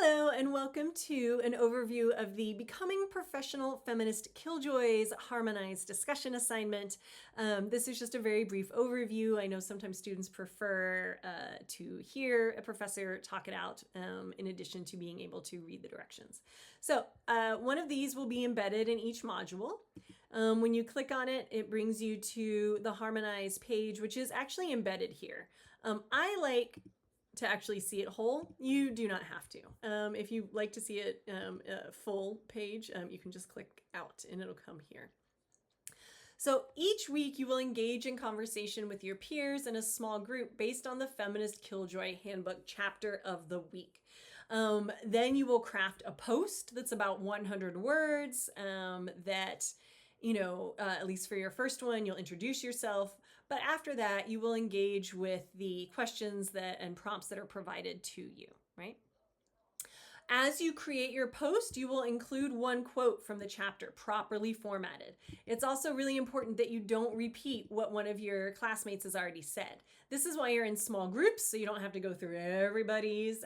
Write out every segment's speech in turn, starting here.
Hello and welcome to an overview of the Becoming Professional Feminist Killjoys Harmonize discussion assignment. This is just a very brief overview. I know sometimes students prefer to hear a professor talk it out in addition to being able to read the directions. So one of these will be embedded in each module. When you click on it, it brings you to the Harmonize page, which is actually embedded here. I like to actually see it whole. You do not have to. If you like to see it full page, you can just click out and it'll come here. So each week you will engage in conversation with your peers in a small group based on the Feminist Killjoy Handbook chapter of the week. Then you will craft a post that's about 100 words that at least for your first one, you'll introduce yourself. But after that, you will engage with the questions and prompts that are provided to you, right? As you create your post, you will include one quote from the chapter, properly formatted. It's also really important that you don't repeat what one of your classmates has already said. This is why you're in small groups, so you don't have to go through everybody's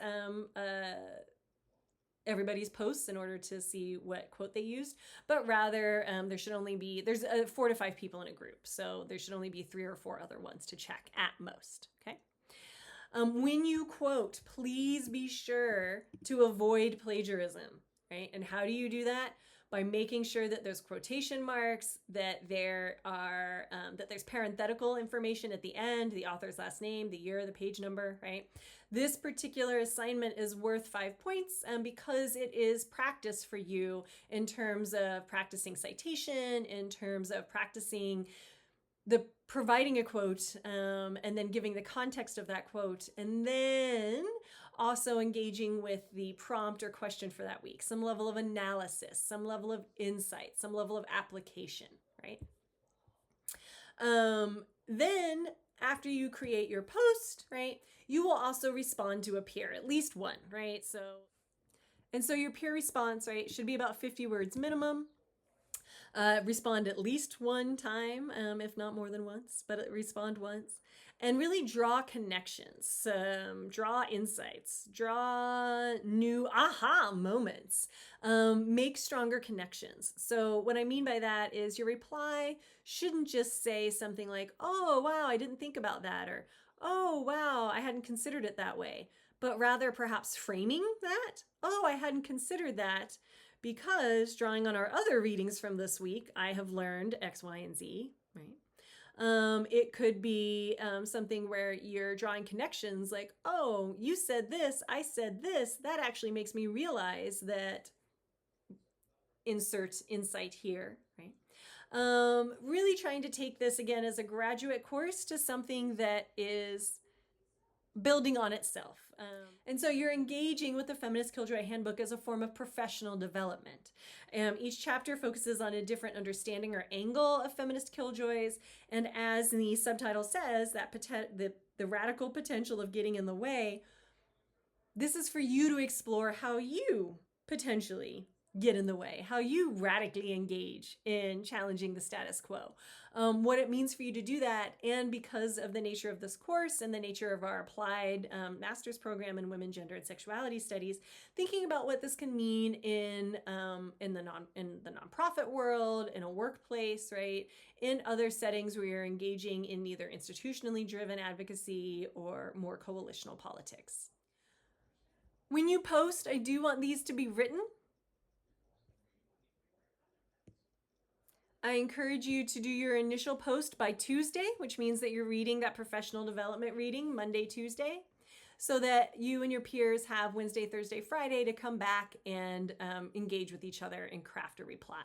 posts in order to see what quote they used, but rather there's 4 to 5 people in a group, so there should only be 3 or 4 other ones to check at most. Okay. When you quote, please be sure to avoid plagiarism, right? And how do you do that? By making sure that there's quotation marks, that there's parenthetical information at the end, the author's last name, the year, the page number, right? This particular assignment is worth 5 points because it is practice for you in terms of practicing citation, in terms of practicing providing a quote and then giving the context of that quote, and then also engaging with the prompt or question for that week, some level of analysis, some level of insight, some level of application, right? Then after you create your post, right, you will also respond to a peer, at least one, right? So your peer response, right, should be about 50 words minimum. Respond at least one time, if not more than once, but respond once. And really draw connections, draw insights, draw new aha moments, make stronger connections. So what I mean by that is your reply shouldn't just say something like, oh, wow, I didn't think about that, or oh, wow, I hadn't considered it that way, but rather perhaps framing that, oh, I hadn't considered that, because drawing on our other readings from this week, I have learned X, Y, and Z, right? It could be something where you're drawing connections like, oh, you said this, I said this. That actually makes me realize that insert insight here, right? Really trying to take this again as a graduate course to something that is building on itself. And so you're engaging with the Feminist Killjoy Handbook as a form of professional development. Each chapter focuses on a different understanding or angle of feminist killjoys. And as the subtitle says, that the radical potential of getting in the way, this is for you to explore how you potentially get in the way, how you radically engage in challenging the status quo, what it means for you to do that. And because of the nature of this course and the nature of our applied master's program in women, gender, and sexuality studies, thinking about what this can mean in the nonprofit world, in a workplace, right? In other settings where you're engaging in either institutionally driven advocacy or more coalitional politics. When you post, I do want these to be written. I encourage you to do your initial post by Tuesday, which means that you're reading that professional development reading Monday, Tuesday, so that you and your peers have Wednesday, Thursday, Friday to come back and engage with each other and craft a reply.